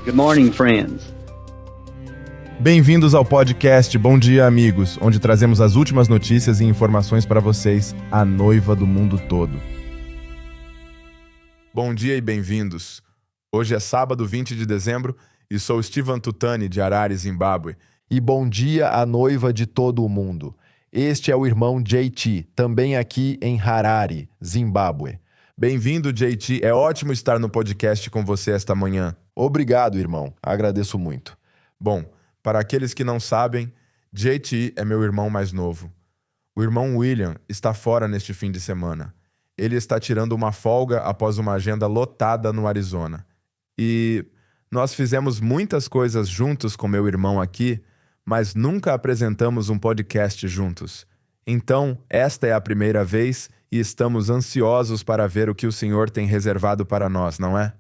Good morning, friends. Bem-vindos ao podcast Bom Dia, Amigos, onde trazemos as últimas notícias e informações para vocês, a noiva do mundo todo. Bom dia e bem-vindos. Hoje é sábado, 20 de dezembro, e sou Steven Tutani, de Harare, Zimbábue. E bom dia à noiva de todo o mundo. Este é o irmão JT, também aqui em Harare, Zimbábue. Bem-vindo, JT. É ótimo estar no podcast com você esta manhã. Obrigado, irmão. Agradeço muito. Bom, para aqueles que não sabem, JT é meu irmão mais novo. O irmão William está fora neste fim de semana. Ele está tirando uma folga após uma agenda lotada no Arizona. E nós fizemos muitas coisas juntos com meu irmão aqui, mas nunca apresentamos um podcast juntos. Então, esta é a primeira vez e estamos ansiosos para ver o que o Senhor tem reservado para nós, não é?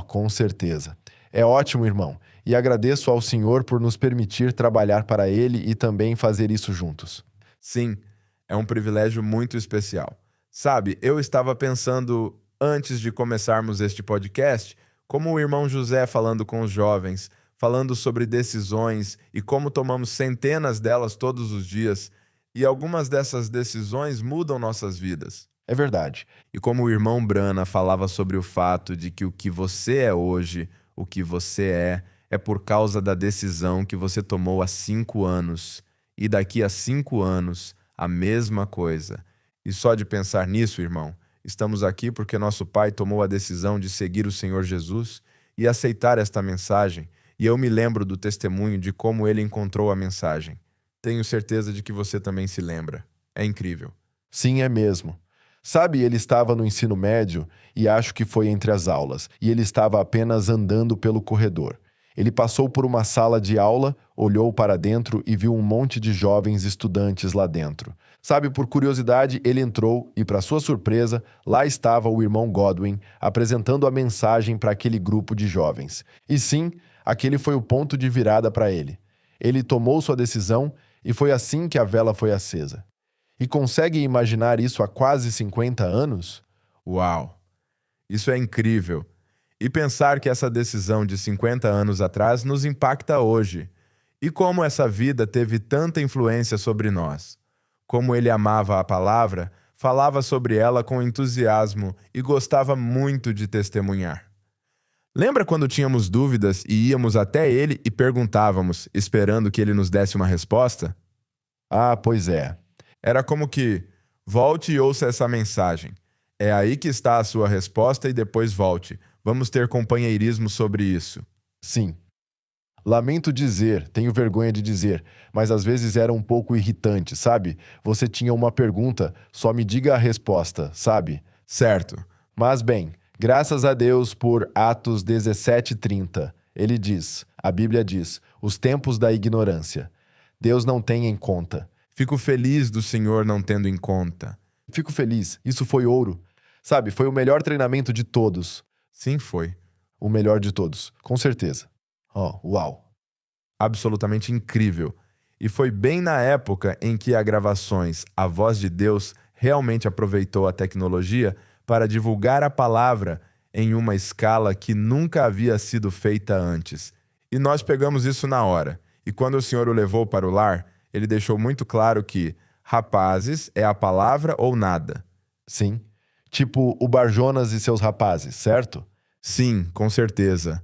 Com certeza. É ótimo, irmão. E agradeço ao Senhor por nos permitir trabalhar para Ele e também fazer isso juntos. Sim, é um privilégio muito especial. Sabe, eu estava pensando, antes de começarmos este podcast, como o irmão José falando com os jovens, falando sobre decisões e como tomamos centenas delas todos os dias, e algumas dessas decisões mudam nossas vidas. É verdade. E como o irmão Brana falava sobre o fato de que o que você é hoje, o que você é por causa da decisão que você tomou há 5 anos. E daqui a 5 anos, a mesma coisa. E só de pensar nisso, irmão, estamos aqui porque nosso pai tomou a decisão de seguir o Senhor Jesus e aceitar esta mensagem. E eu me lembro do testemunho de como ele encontrou a mensagem. Tenho certeza de que você também se lembra. É incrível. Sim, é mesmo. Sabe, ele estava no ensino médio e acho que foi entre as aulas, e ele estava apenas andando pelo corredor. Ele passou por uma sala de aula, olhou para dentro e viu um monte de jovens estudantes lá dentro. Sabe, por curiosidade, ele entrou e, para sua surpresa, lá estava o irmão Godwin apresentando a mensagem para aquele grupo de jovens. E sim, aquele foi o ponto de virada para ele. Ele tomou sua decisão e foi assim que a vela foi acesa. E consegue imaginar isso há quase 50 anos? Uau! Isso é incrível. E pensar que essa decisão de 50 anos atrás nos impacta hoje. E como essa vida teve tanta influência sobre nós. Como ele amava a palavra, falava sobre ela com entusiasmo e gostava muito de testemunhar. Lembra quando tínhamos dúvidas e íamos até ele e perguntávamos, esperando que ele nos desse uma resposta? Pois é. Era como que, volte e ouça essa mensagem. É aí que está a sua resposta e depois volte. Vamos ter companheirismo sobre isso. Sim. Lamento dizer, tenho vergonha de dizer, mas às vezes era um pouco irritante, sabe? Você tinha uma pergunta, só me diga a resposta, sabe? Certo. Mas bem, graças a Deus por Atos 17:30. Ele diz, a Bíblia diz, os tempos da ignorância. Deus não tem em conta. Fico feliz do Senhor não tendo em conta. Fico feliz, isso foi ouro. Sabe, foi o melhor treinamento de todos. Sim, foi. O melhor de todos, com certeza. Uau. Absolutamente incrível. E foi bem na época em que a gravações A Voz de Deus realmente aproveitou a tecnologia para divulgar a palavra em uma escala que nunca havia sido feita antes. E nós pegamos isso na hora. E quando o Senhor o levou para o lar, ele deixou muito claro que rapazes é a palavra ou nada. Sim. Tipo o Barjonas e seus rapazes, certo? Sim, com certeza.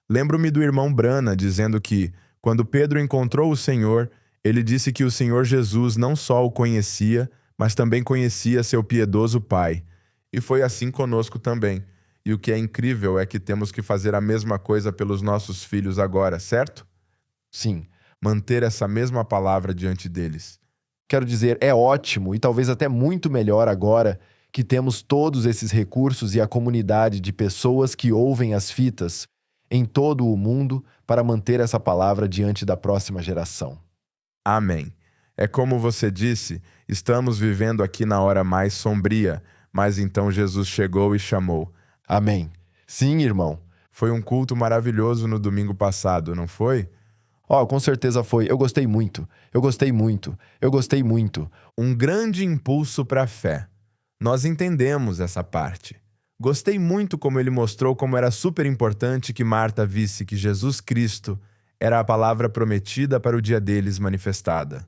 Lembro-me do irmão Brana dizendo que, quando Pedro encontrou o Senhor, ele disse que o Senhor Jesus não só o conhecia, mas também conhecia seu piedoso Pai. E foi assim conosco também. E o que é incrível é que temos que fazer a mesma coisa pelos nossos filhos agora, certo? Sim. Manter essa mesma palavra diante deles. Quero dizer, é ótimo e talvez até muito melhor agora que temos todos esses recursos e a comunidade de pessoas que ouvem as fitas em todo o mundo para manter essa palavra diante da próxima geração. Amém. É como você disse, estamos vivendo aqui na hora mais sombria, mas então Jesus chegou e chamou. Amém. Sim, irmão. Foi um culto maravilhoso no domingo passado, não foi? Com certeza foi. Eu gostei muito. Eu gostei muito. Eu gostei muito. Um grande impulso para a fé. Nós entendemos essa parte. Gostei muito como ele mostrou como era super importante que Marta visse que Jesus Cristo era a palavra prometida para o dia deles manifestada.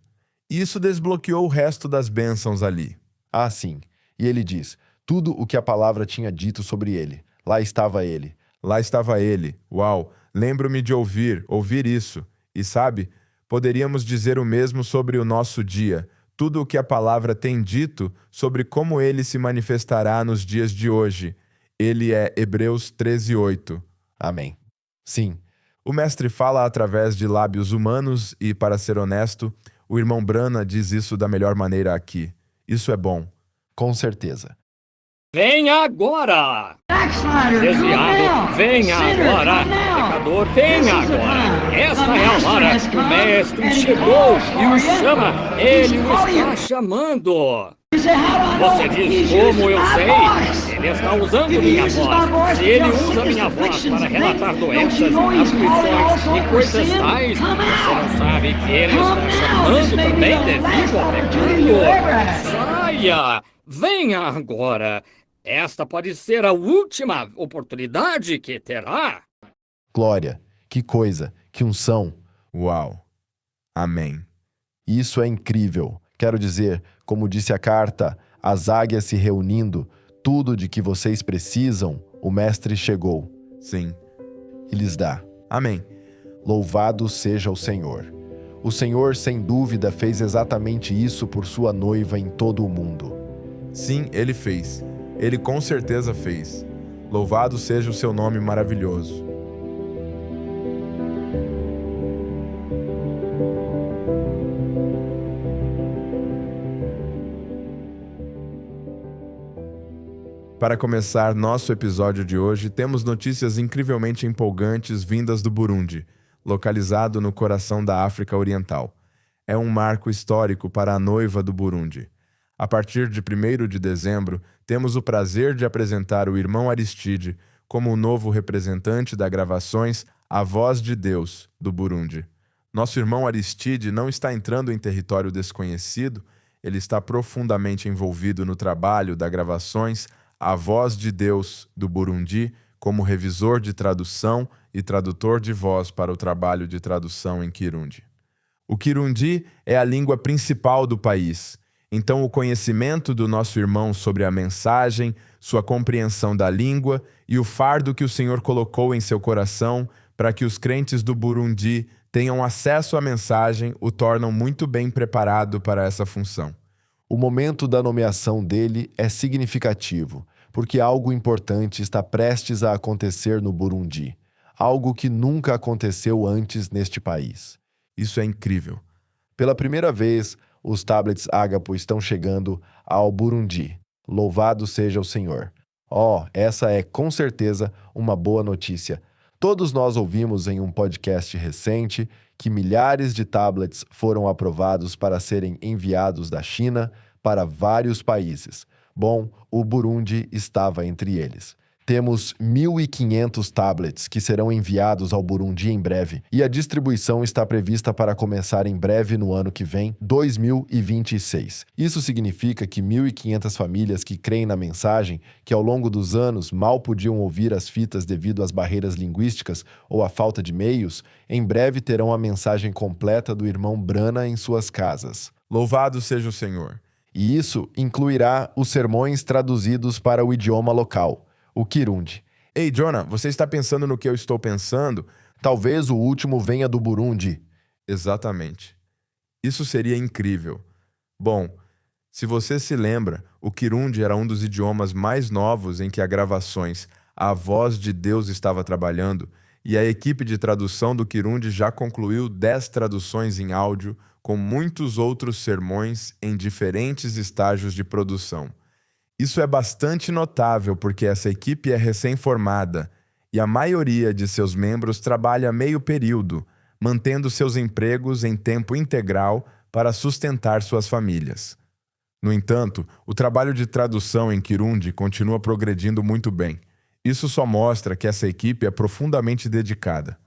E isso desbloqueou o resto das bênçãos ali. Ah, sim. E ele diz, tudo o que a palavra tinha dito sobre ele. Lá estava ele. Lá estava ele. Uau! Lembro-me de ouvir isso. E sabe, poderíamos dizer o mesmo sobre o nosso dia. Tudo o que a palavra tem dito sobre como ele se manifestará nos dias de hoje. Ele é Hebreus 13:8. Amém. Sim. O mestre fala através de lábios humanos e, para ser honesto, o irmão Brana diz isso da melhor maneira aqui. Isso é bom. Com certeza. Venha agora! Desviado, venha agora! Pecador, venha agora! Esta é a hora! O mestre chegou e o chama! Ele o está chamando! Você diz como eu sei? Ele está usando minha voz. Se ele usa minha voz para relatar doenças, aflições e coisas tais, você não sabe que ele está chamando também devido ao pecado? Saia! Venha agora! Esta pode ser a última oportunidade que terá. Glória. Que coisa. Que unção. Uau. Amém. Isso é incrível. Quero dizer, como disse a carta, as águias se reunindo, tudo de que vocês precisam, o Mestre chegou. Sim. E lhes dá. Amém. Louvado seja o Senhor. O Senhor, sem dúvida, fez exatamente isso por sua noiva em todo o mundo. Sim, ele fez. Ele com certeza fez. Louvado seja o seu nome maravilhoso. Para começar nosso episódio de hoje, temos notícias incrivelmente empolgantes vindas do Burundi, localizado no coração da África Oriental. É um marco histórico para a noiva do Burundi. A partir de 1º de dezembro, temos o prazer de apresentar o irmão Aristide como o novo representante da Gravações A Voz de Deus, do Burundi. Nosso irmão Aristide não está entrando em território desconhecido, ele está profundamente envolvido no trabalho da Gravações A Voz de Deus, do Burundi, como revisor de tradução e tradutor de voz para o trabalho de tradução em Kirundi. O Kirundi é a língua principal do país. Então, o conhecimento do nosso irmão sobre a mensagem, sua compreensão da língua e o fardo que o Senhor colocou em seu coração para que os crentes do Burundi tenham acesso à mensagem o tornam muito bem preparado para essa função. O momento da nomeação dele é significativo, porque algo importante está prestes a acontecer no Burundi, algo que nunca aconteceu antes neste país. Isso é incrível. Pela primeira vez, os tablets Ágapo estão chegando ao Burundi. Louvado seja o Senhor. Essa é com certeza uma boa notícia. Todos nós ouvimos em um podcast recente que milhares de tablets foram aprovados para serem enviados da China para vários países. Bom, o Burundi estava entre eles. Temos 1.500 tablets que serão enviados ao Burundi em breve, e a distribuição está prevista para começar em breve no ano que vem, 2026. Isso significa que 1.500 famílias que creem na mensagem, que ao longo dos anos mal podiam ouvir as fitas devido às barreiras linguísticas ou à falta de meios, em breve terão a mensagem completa do irmão Brana em suas casas. Louvado seja o Senhor. E isso incluirá os sermões traduzidos para o idioma local, o Kirundi. Ei, Jonah, você está pensando no que eu estou pensando? Talvez o último venha do Burundi. Exatamente. Isso seria incrível. Bom, se você se lembra, o Kirundi era um dos idiomas mais novos em que a Gravações A Voz de Deus estava trabalhando, e a equipe de tradução do Kirundi já concluiu 10 traduções em áudio, com muitos outros sermões em diferentes estágios de produção. Isso é bastante notável porque essa equipe é recém-formada e a maioria de seus membros trabalha meio período, mantendo seus empregos em tempo integral para sustentar suas famílias. No entanto, o trabalho de tradução em Kirundi continua progredindo muito bem. Isso só mostra que essa equipe é profundamente dedicada.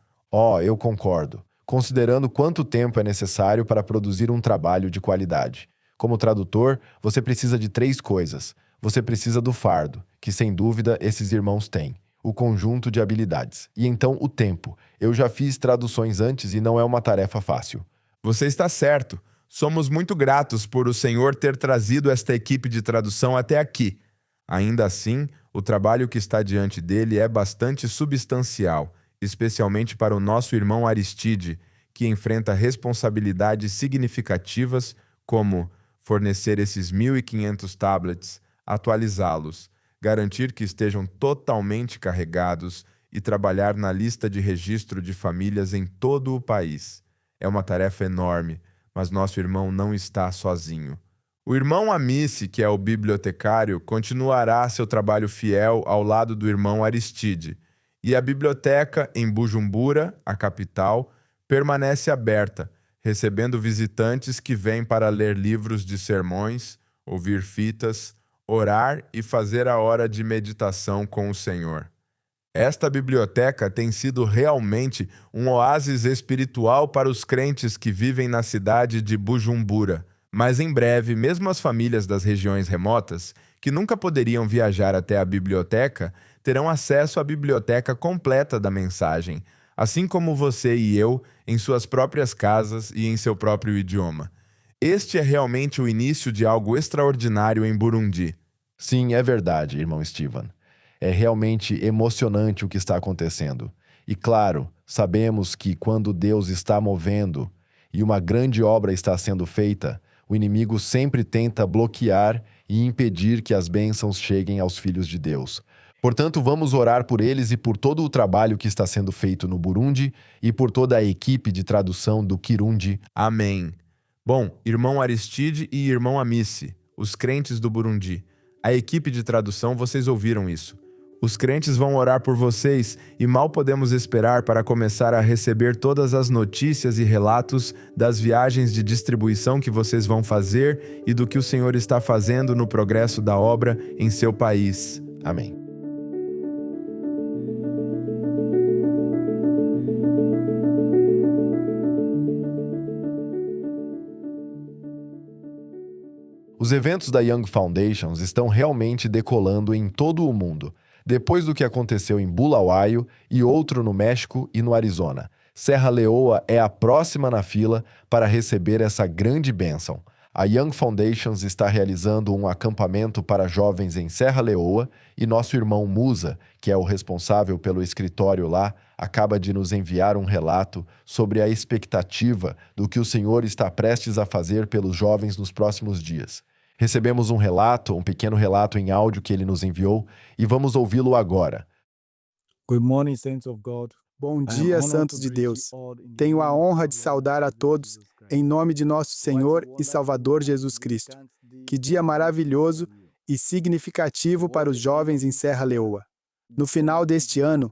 Eu concordo. Considerando quanto tempo é necessário para produzir um trabalho de qualidade. Como tradutor, você precisa de 3 coisas. Você precisa do fardo, que sem dúvida esses irmãos têm, o conjunto de habilidades. E então o tempo. Eu já fiz traduções antes e não é uma tarefa fácil. Você está certo. Somos muito gratos por o Senhor ter trazido esta equipe de tradução até aqui. Ainda assim, o trabalho que está diante dele é bastante substancial, especialmente para o nosso irmão Aristide, que enfrenta responsabilidades significativas como fornecer esses 1.500 tablets, atualizá-los, garantir que estejam totalmente carregados e trabalhar na lista de registro de famílias em todo o país. É uma tarefa enorme, mas nosso irmão não está sozinho. O irmão Amice, que é o bibliotecário, continuará seu trabalho fiel ao lado do irmão Aristide, e a biblioteca em Bujumbura, a capital, permanece aberta, recebendo visitantes que vêm para ler livros de sermões, ouvir fitas, orar e fazer a hora de meditação com o Senhor. Esta biblioteca tem sido realmente um oásis espiritual para os crentes que vivem na cidade de Bujumbura. Mas em breve, mesmo as famílias das regiões remotas, que nunca poderiam viajar até a biblioteca, terão acesso à biblioteca completa da mensagem, assim como você e eu, em suas próprias casas e em seu próprio idioma. Este é realmente o início de algo extraordinário em Burundi. Sim, é verdade, irmão Steven. É realmente emocionante o que está acontecendo. E claro, sabemos que quando Deus está movendo e uma grande obra está sendo feita, o inimigo sempre tenta bloquear e impedir que as bênçãos cheguem aos filhos de Deus. Portanto, vamos orar por eles e por todo o trabalho que está sendo feito no Burundi e por toda a equipe de tradução do Kirundi. Amém. Bom, irmão Aristide e irmão Amice, os crentes do Burundi, a equipe de tradução, vocês ouviram isso. Os crentes vão orar por vocês e mal podemos esperar para começar a receber todas as notícias e relatos das viagens de distribuição que vocês vão fazer e do que o Senhor está fazendo no progresso da obra em seu país. Amém. Os eventos da Young Foundations estão realmente decolando em todo o mundo. Depois do que aconteceu em Bulawayo e outro no México e no Arizona, Serra Leoa é a próxima na fila para receber essa grande bênção. A Young Foundations está realizando um acampamento para jovens em Serra Leoa e nosso irmão Musa, que é o responsável pelo escritório lá, acaba de nos enviar um relato sobre a expectativa do que o Senhor está prestes a fazer pelos jovens nos próximos dias. Recebemos um pequeno relato em áudio que ele nos enviou e vamos ouvi-lo agora. Good morning, saints of God. Bom dia, santos de Deus. Tenho a honra de saudar a todos em nome de nosso Senhor e Salvador Jesus Cristo. Que dia maravilhoso e significativo para os jovens em Serra Leoa. No final deste ano,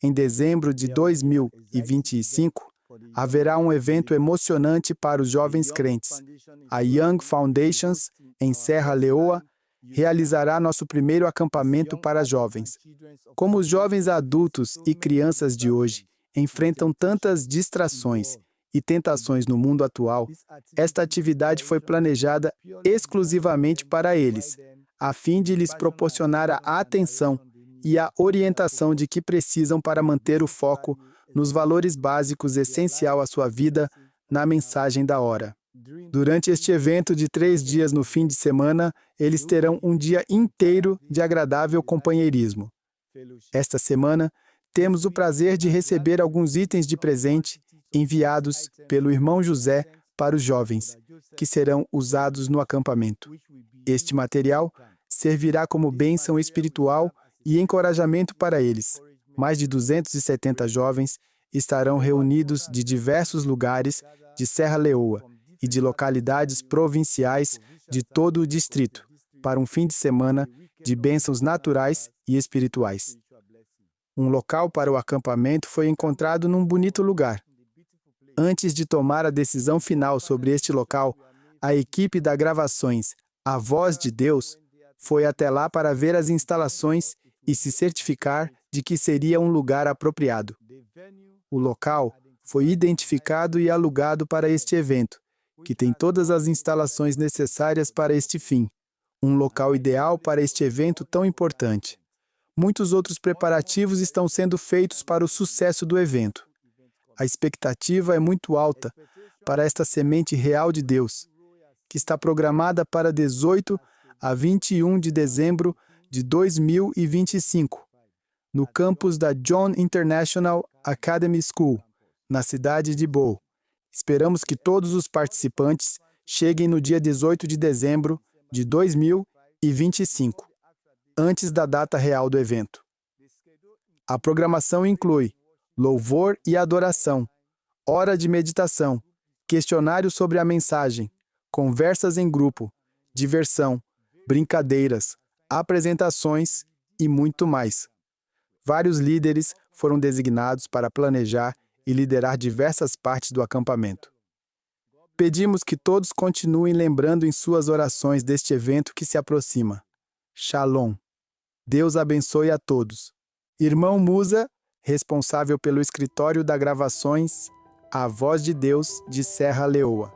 em dezembro de 2025, haverá um evento emocionante para os jovens crentes. A Young Foundations, em Serra Leoa, realizará nosso primeiro acampamento para jovens. Como os jovens adultos e crianças de hoje enfrentam tantas distrações e tentações no mundo atual, esta atividade foi planejada exclusivamente para eles, a fim de lhes proporcionar a atenção e a orientação de que precisam para manter o foco nos valores básicos essencial à sua vida na mensagem da hora. Durante este evento de 3 dias no fim de semana, eles terão um dia inteiro de agradável companheirismo. Esta semana, temos o prazer de receber alguns itens de presente enviados pelo irmão José para os jovens, que serão usados no acampamento. Este material servirá como bênção espiritual e encorajamento para eles. Mais de 270 jovens estarão reunidos de diversos lugares de Serra Leoa e de localidades provinciais de todo o distrito, para um fim de semana de bênçãos naturais e espirituais. Um local para o acampamento foi encontrado num bonito lugar. Antes de tomar a decisão final sobre este local, a equipe da Gravações A Voz de Deus foi até lá para ver as instalações e se certificar de que seria um lugar apropriado. O local foi identificado e alugado para este evento, que tem todas as instalações necessárias para este fim. um local ideal para este evento tão importante. Muitos outros preparativos estão sendo feitos para o sucesso do evento. A expectativa é muito alta para esta semente real de Deus, que está programada para 18 a 21 de dezembro de 2025, no campus da John International Academy School, na cidade de Bow. Esperamos que todos os participantes cheguem no dia 18 de dezembro de 2025, antes da data real do evento. A programação inclui louvor e adoração, hora de meditação, questionário sobre a mensagem, conversas em grupo, diversão, brincadeiras, apresentações e muito mais. Vários líderes foram designados para planejar e liderar diversas partes do acampamento. Pedimos que todos continuem lembrando em suas orações deste evento que se aproxima. Shalom. Deus abençoe a todos. Irmão Musa, responsável pelo escritório da gravações A Voz de Deus de Serra Leoa.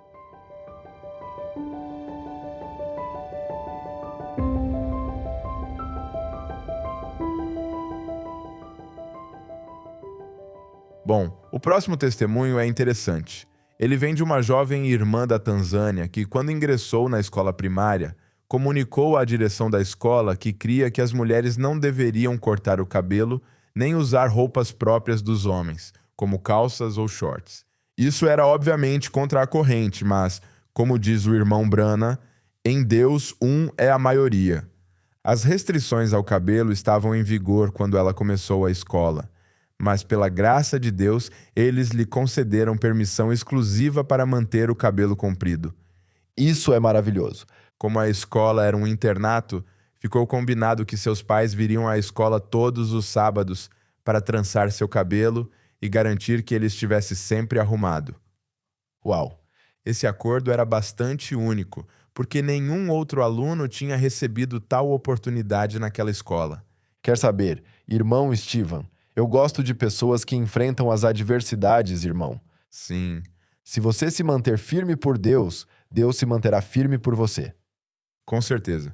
Bom, o próximo testemunho é interessante. Ele vem de uma jovem irmã da Tanzânia que, quando ingressou na escola primária, comunicou à direção da escola que cria que as mulheres não deveriam cortar o cabelo nem usar roupas próprias dos homens, como calças ou shorts. Isso era obviamente contra a corrente, mas, como diz o irmão Brana, em Deus um é a maioria. As restrições ao cabelo estavam em vigor quando ela começou a escola, mas pela graça de Deus, eles lhe concederam permissão exclusiva para manter o cabelo comprido. Isso é maravilhoso. Como a escola era um internato, ficou combinado que seus pais viriam à escola todos os sábados para trançar seu cabelo e garantir que ele estivesse sempre arrumado. Uau! Esse acordo era bastante único, porque nenhum outro aluno tinha recebido tal oportunidade naquela escola. Quer saber, irmão Steven, eu gosto de pessoas que enfrentam as adversidades, irmão. Sim. Se você se manter firme por Deus, Deus se manterá firme por você. Com certeza.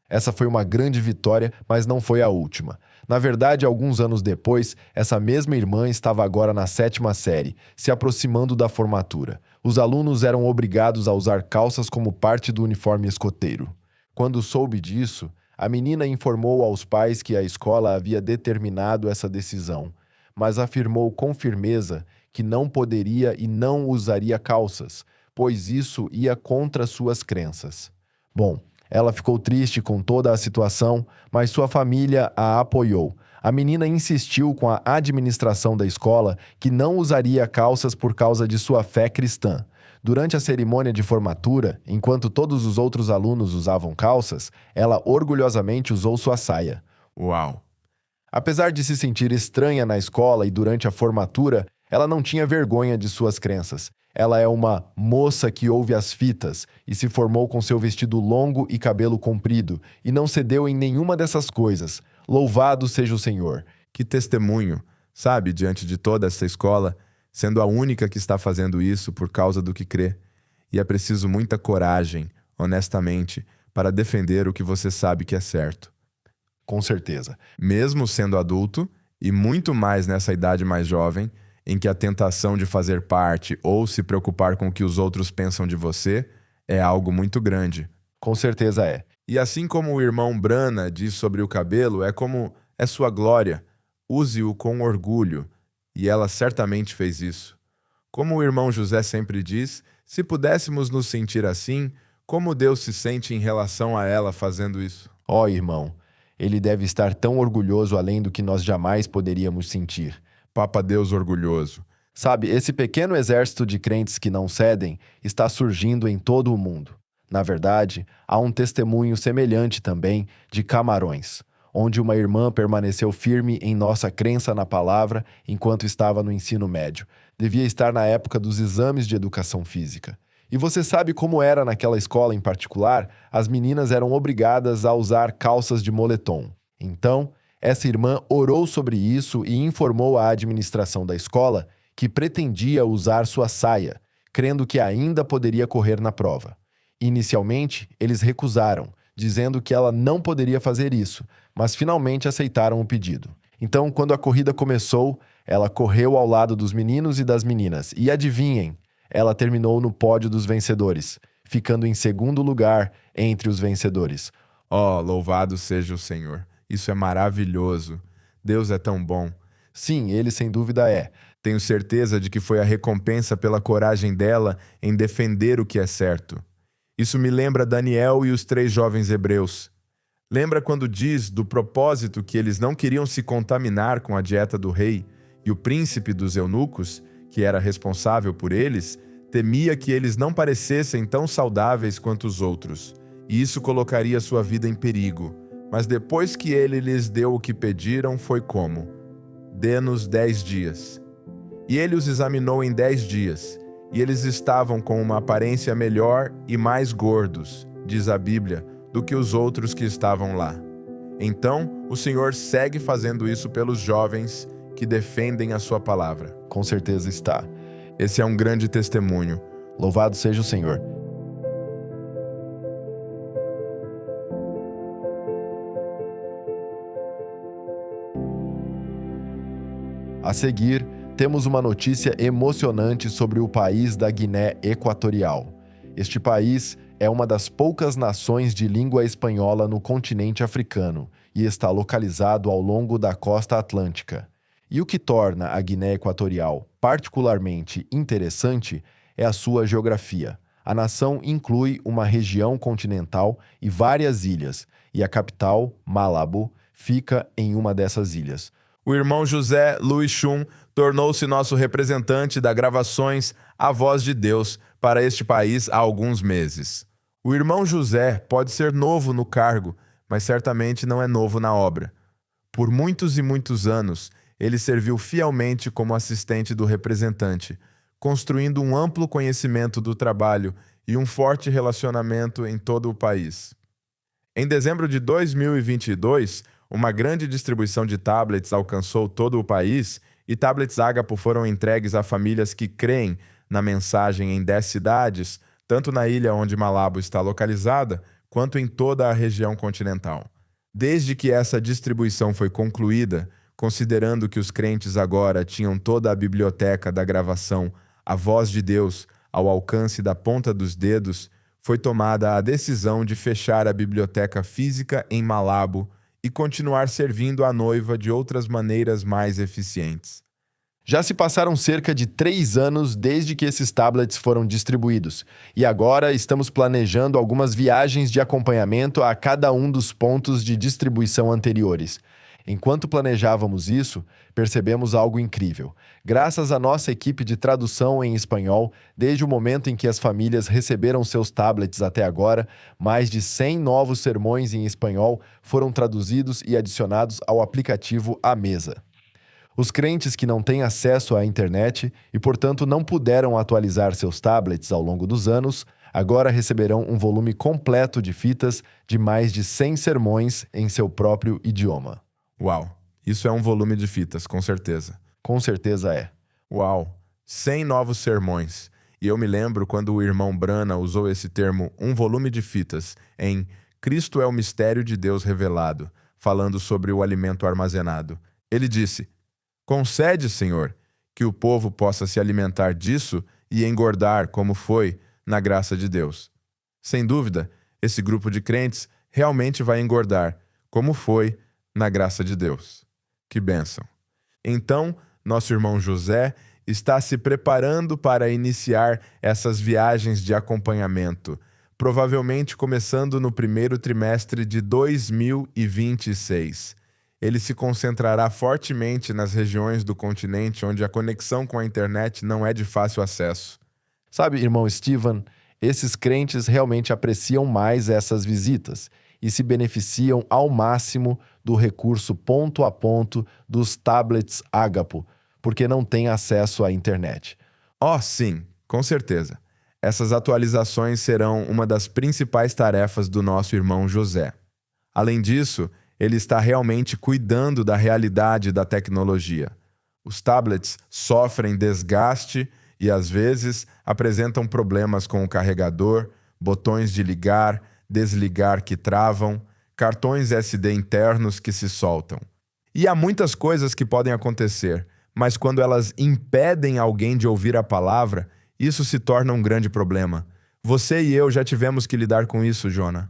Essa foi uma grande vitória, mas não foi a última. Na verdade, alguns anos depois, essa mesma irmã estava agora na 7ª série, se aproximando da formatura. Os alunos eram obrigados a usar calças como parte do uniforme escoteiro. Quando soube disso, a menina informou aos pais que a escola havia determinado essa decisão, mas afirmou com firmeza que não poderia e não usaria calças, pois isso ia contra suas crenças. Bom, ela ficou triste com toda a situação, mas sua família a apoiou. A menina insistiu com a administração da escola que não usaria calças por causa de sua fé cristã. Durante a cerimônia de formatura, enquanto todos os outros alunos usavam calças, ela orgulhosamente usou sua saia. Uau! Apesar de se sentir estranha na escola e durante a formatura, ela não tinha vergonha de suas crenças. Ela é uma moça que ouve as fitas e se formou com seu vestido longo e cabelo comprido e não cedeu em nenhuma dessas coisas. Louvado seja o Senhor! Que testemunho, sabe, diante de toda essa escola, sendo a única que está fazendo isso por causa do que crê. E é preciso muita coragem, honestamente, para defender o que você sabe que é certo. Com certeza. Mesmo sendo adulto, e muito mais nessa idade mais jovem, em que a tentação de fazer parte ou se preocupar com o que os outros pensam de você é algo muito grande. Com certeza é. E assim como o irmão Brana diz sobre o cabelo, é como é sua glória, use-o com orgulho. E ela certamente fez isso. Como o irmão José sempre diz, se pudéssemos nos sentir assim, como Deus se sente em relação a ela fazendo isso? Ó, irmão, ele deve estar tão orgulhoso além do que nós jamais poderíamos sentir. Papa Deus orgulhoso. Sabe, esse pequeno exército de crentes que não cedem está surgindo em todo o mundo. Na verdade, há um testemunho semelhante também de Camarões, onde uma irmã permaneceu firme em nossa crença na palavra enquanto estava no ensino médio. Devia estar na época dos exames de educação física. E você sabe como era naquela escola em particular? As meninas eram obrigadas a usar calças de moletom. Então, essa irmã orou sobre isso e informou à administração da escola que pretendia usar sua saia, crendo que ainda poderia correr na prova. Inicialmente, eles recusaram, dizendo que ela não poderia fazer isso, mas finalmente aceitaram o pedido. Então, quando a corrida começou, ela correu ao lado dos meninos e das meninas. E adivinhem, ela terminou no pódio dos vencedores, ficando em segundo lugar entre os vencedores. Oh, louvado seja o Senhor. Isso é maravilhoso. Deus é tão bom. Sim, ele sem dúvida é. Tenho certeza de que foi a recompensa pela coragem dela em defender o que é certo. Isso me lembra Daniel e os 3 jovens hebreus. Lembra quando diz do propósito que eles não queriam se contaminar com a dieta do rei e o príncipe dos eunucos, que era responsável por eles, temia que eles não parecessem tão saudáveis quanto os outros, e isso colocaria sua vida em perigo. Mas depois que ele lhes deu o que pediram, foi como? Dê-nos 10 dias. E ele os examinou em 10 dias, e eles estavam com uma aparência melhor e mais gordos, diz a Bíblia, do que os outros que estavam lá. Então, o Senhor segue fazendo isso pelos jovens que defendem a sua palavra. Com certeza está. Esse é um grande testemunho. Louvado seja o Senhor. A seguir, temos uma notícia emocionante sobre o país da Guiné Equatorial. Este país é uma das poucas nações de língua espanhola no continente africano e está localizado ao longo da costa atlântica. E o que torna a Guiné Equatorial particularmente interessante é a sua geografia. A nação inclui uma região continental e várias ilhas, e a capital, Malabo, fica em uma dessas ilhas. O irmão José Luiz Chum tornou-se nosso representante da Gravações A Voz de Deus para este país há alguns meses. O irmão José pode ser novo no cargo, mas certamente não é novo na obra. Por muitos e muitos anos, ele serviu fielmente como assistente do representante, construindo um amplo conhecimento do trabalho e um forte relacionamento em todo o país. Em dezembro de 2022, uma grande distribuição de tablets alcançou todo o país e tablets Ágapo foram entregues a famílias que creem na mensagem em 10 cidades, tanto na ilha onde Malabo está localizada, quanto em toda a região continental. Desde que essa distribuição foi concluída, considerando que os crentes agora tinham toda a biblioteca da gravação A Voz de Deus ao alcance da ponta dos dedos, foi tomada a decisão de fechar a biblioteca física em Malabo e continuar servindo a noiva de outras maneiras mais eficientes. Já se passaram cerca de 3 anos desde que esses tablets foram distribuídos, e agora estamos planejando algumas viagens de acompanhamento a cada um dos pontos de distribuição anteriores. Enquanto planejávamos isso, percebemos algo incrível. Graças à nossa equipe de tradução em espanhol, desde o momento em que as famílias receberam seus tablets até agora, mais de 100 novos sermões em espanhol foram traduzidos e adicionados ao aplicativo À Mesa. Os crentes que não têm acesso à internet e, portanto, não puderam atualizar seus tablets ao longo dos anos, agora receberão um volume completo de fitas de mais de 100 sermões em seu próprio idioma. Uau, isso é um volume de fitas, com certeza. Com certeza é. Uau, 100 novos sermões. E eu me lembro quando o irmão Brana usou esse termo, um volume de fitas, em Cristo é o mistério de Deus revelado, falando sobre o alimento armazenado. Ele disse: concede, Senhor, que o povo possa se alimentar disso e engordar como foi na graça de Deus. Sem dúvida, esse grupo de crentes realmente vai engordar, como foi na graça de Deus. Que bênção! Então, nosso irmão José está se preparando para iniciar essas viagens de acompanhamento, provavelmente começando no primeiro trimestre de 2026. Ele se concentrará fortemente nas regiões do continente onde a conexão com a internet não é de fácil acesso. Sabe, irmão Steven, esses crentes realmente apreciam mais essas visitas e se beneficiam ao máximo do recurso ponto a ponto dos tablets Ágapo, porque não têm acesso à internet. Oh, sim, com certeza. Essas atualizações serão uma das principais tarefas do nosso irmão José. Além disso, ele está realmente cuidando da realidade da tecnologia. Os tablets sofrem desgaste e, às vezes, apresentam problemas com o carregador, botões de ligar, desligar que travam, cartões SD internos que se soltam. E há muitas coisas que podem acontecer, mas quando elas impedem alguém de ouvir a palavra, isso se torna um grande problema. Você e eu já tivemos que lidar com isso, Jonah.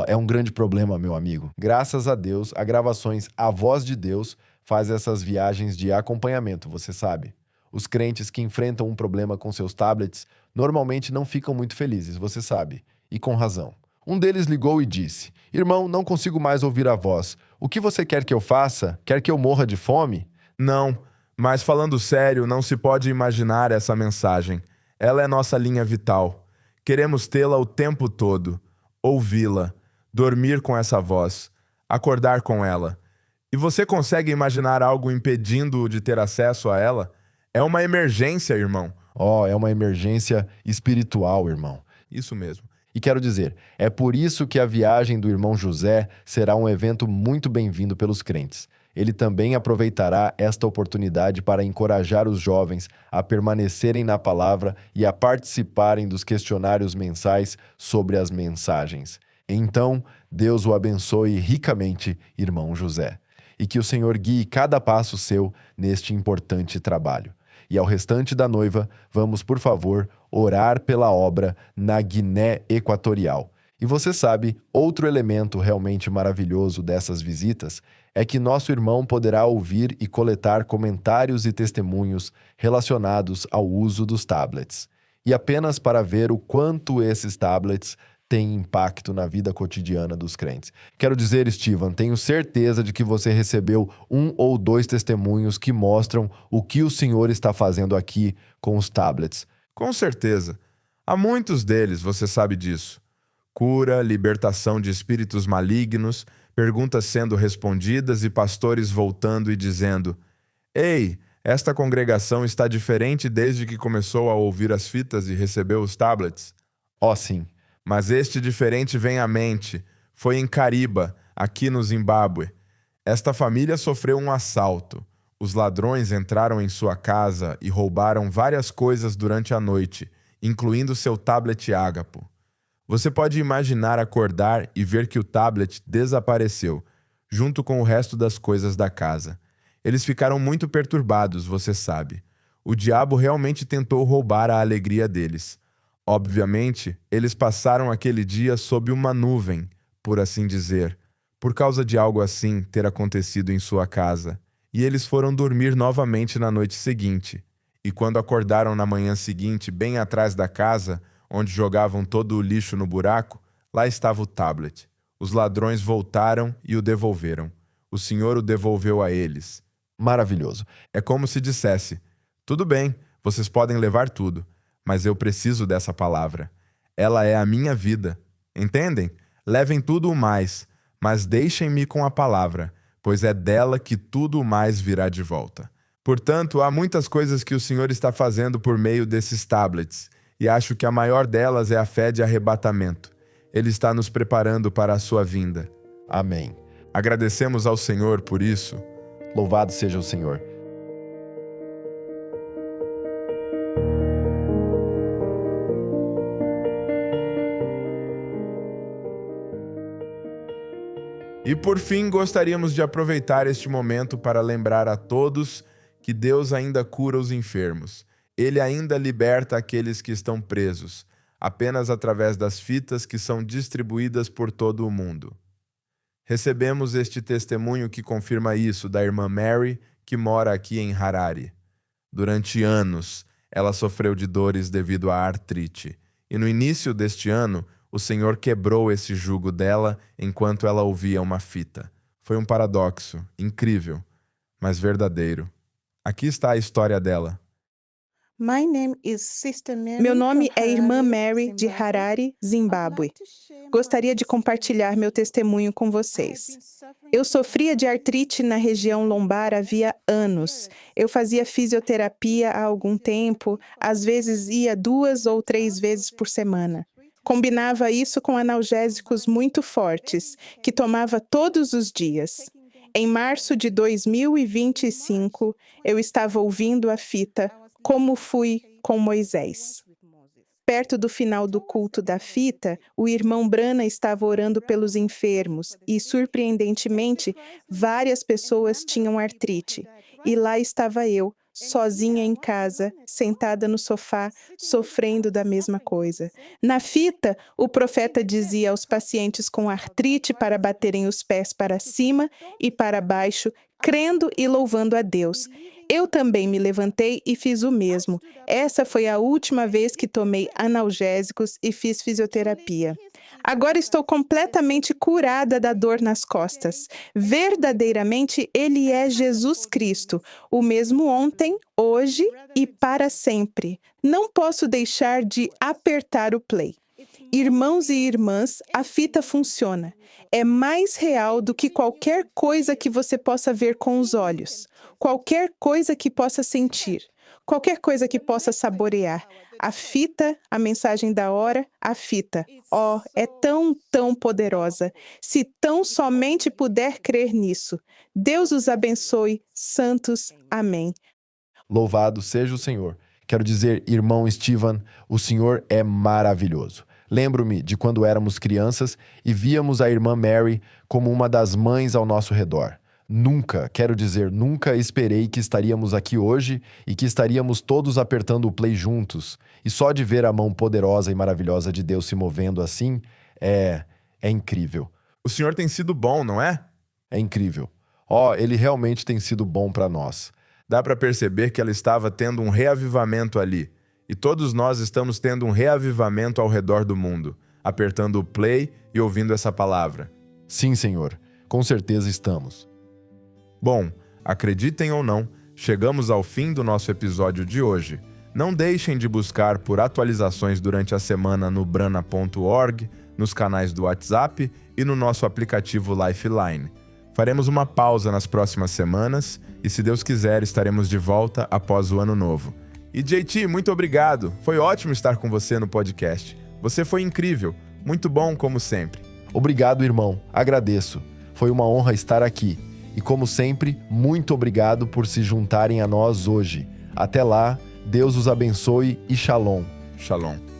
É um grande problema, meu amigo. Graças a Deus, a gravações A Voz de Deus faz essas viagens de acompanhamento, você sabe. Os crentes que enfrentam um problema com seus tablets normalmente não ficam muito felizes, você sabe. E com razão. Um deles ligou e disse: "Irmão, não consigo mais ouvir a voz. O que você quer que eu faça? Quer que eu morra de fome?" Não, mas falando sério, não se pode imaginar essa mensagem. Ela é nossa linha vital. Queremos tê-la o tempo todo, ouvi-la, dormir com essa voz, acordar com ela. E você consegue imaginar algo impedindo-o de ter acesso a ela? É uma emergência, irmão. É uma emergência espiritual, irmão. Isso mesmo. E quero dizer, é por isso que a viagem do irmão José será um evento muito bem-vindo pelos crentes. Ele também aproveitará esta oportunidade para encorajar os jovens a permanecerem na palavra e a participarem dos questionários mensais sobre as mensagens. Então, Deus o abençoe ricamente, irmão José, e que o Senhor guie cada passo seu neste importante trabalho. E ao restante da noiva, vamos, por favor, orar pela obra na Guiné Equatorial. E você sabe, outro elemento realmente maravilhoso dessas visitas é que nosso irmão poderá ouvir e coletar comentários e testemunhos relacionados ao uso dos tablets. E apenas para ver o quanto esses tablets têm impacto na vida cotidiana dos crentes. Quero dizer, Steven, tenho certeza de que você recebeu 1 ou 2 testemunhos que mostram o que o Senhor está fazendo aqui com os tablets. Com certeza. Há muitos deles, você sabe disso. Cura, libertação de espíritos malignos, perguntas sendo respondidas e pastores voltando e dizendo: "Ei, esta congregação está diferente desde que começou a ouvir as fitas e recebeu os tablets." Sim. Mas este diferente vem à mente. Foi em Cariba, aqui no Zimbábue. Esta família sofreu um assalto. Os ladrões entraram em sua casa e roubaram várias coisas durante a noite, incluindo seu tablet Ágapo. Você pode imaginar acordar e ver que o tablet desapareceu, junto com o resto das coisas da casa. Eles ficaram muito perturbados, você sabe. O diabo realmente tentou roubar a alegria deles. Obviamente, eles passaram aquele dia sob uma nuvem, por assim dizer, por causa de algo assim ter acontecido em sua casa. E eles foram dormir novamente na noite seguinte. E quando acordaram na manhã seguinte, bem atrás da casa, onde jogavam todo o lixo no buraco, lá estava o tablet. Os ladrões voltaram e o devolveram. O Senhor o devolveu a eles. Maravilhoso. É como se dissesse: "Tudo bem, vocês podem levar tudo, mas eu preciso dessa palavra. Ela é a minha vida. Entendem? Levem tudo o mais, mas deixem-me com a palavra, pois é dela que tudo o mais virá de volta." Portanto, há muitas coisas que o Senhor está fazendo por meio desses tablets, e acho que a maior delas é a fé de arrebatamento. Ele está nos preparando para a sua vinda. Amém. Agradecemos ao Senhor por isso. Louvado seja o Senhor. E por fim, gostaríamos de aproveitar este momento para lembrar a todos que Deus ainda cura os enfermos. Ele ainda liberta aqueles que estão presos, apenas através das fitas que são distribuídas por todo o mundo. Recebemos este testemunho que confirma isso da irmã Mary, que mora aqui em Harare. Durante anos, ela sofreu de dores devido à artrite, e no início deste ano, o Senhor quebrou esse jugo dela enquanto ela ouvia uma fita. Foi um paradoxo, incrível, mas verdadeiro. Aqui está a história dela. Meu nome é Irmã Mary, de Harare, Zimbábue. Gostaria de compartilhar meu testemunho com vocês. Eu sofria de artrite na região lombar havia anos. Eu fazia fisioterapia há algum tempo, às vezes ia 2 ou 3 vezes por semana. Combinava isso com analgésicos muito fortes, que tomava todos os dias. Em março de 2025, eu estava ouvindo a fita Como Fui com Moisés. Perto do final do culto da fita, o irmão Brana estava orando pelos enfermos e, surpreendentemente, várias pessoas tinham artrite. E lá estava eu, sozinha em casa, sentada no sofá, sofrendo da mesma coisa. Na fita, o profeta dizia aos pacientes com artrite para baterem os pés para cima e para baixo, crendo e louvando a Deus. Eu também me levantei e fiz o mesmo. Essa foi a última vez que tomei analgésicos e fiz fisioterapia. Agora estou completamente curada da dor nas costas. Verdadeiramente, Ele é Jesus Cristo, o mesmo ontem, hoje e para sempre. Não posso deixar de apertar o play. Irmãos e irmãs, a fita funciona. É mais real do que qualquer coisa que você possa ver com os olhos, qualquer coisa que possa sentir, qualquer coisa que possa saborear. A fita, a mensagem da hora, a fita. Oh, é tão, tão poderosa. Se tão somente puder crer nisso. Deus os abençoe, santos. Amém. Louvado seja o Senhor. Quero dizer, irmão Steven, o Senhor é maravilhoso. Lembro-me de quando éramos crianças e víamos a irmã Mary como uma das mães ao nosso redor. Nunca, quero dizer, nunca esperei que estaríamos aqui hoje e que estaríamos todos apertando o play juntos. E só de ver a mão poderosa e maravilhosa de Deus se movendo assim, é incrível. O Senhor tem sido bom, não é? É incrível. Ele realmente tem sido bom para nós. Dá para perceber que ela estava tendo um reavivamento ali. E todos nós estamos tendo um reavivamento ao redor do mundo, apertando o play e ouvindo essa palavra. Sim, Senhor. Com certeza estamos. Bom, acreditem ou não, chegamos ao fim do nosso episódio de hoje. Não deixem de buscar por atualizações durante a semana no brana.org, nos canais do WhatsApp e no nosso aplicativo Lifeline. Faremos uma pausa nas próximas semanas e, se Deus quiser, estaremos de volta após o Ano Novo. E JT, muito obrigado. Foi ótimo estar com você no podcast. Você foi incrível. Muito bom, como sempre. Obrigado, irmão. Agradeço. Foi uma honra estar aqui. E, como sempre, muito obrigado por se juntarem a nós hoje. Até lá, Deus os abençoe e shalom. Shalom.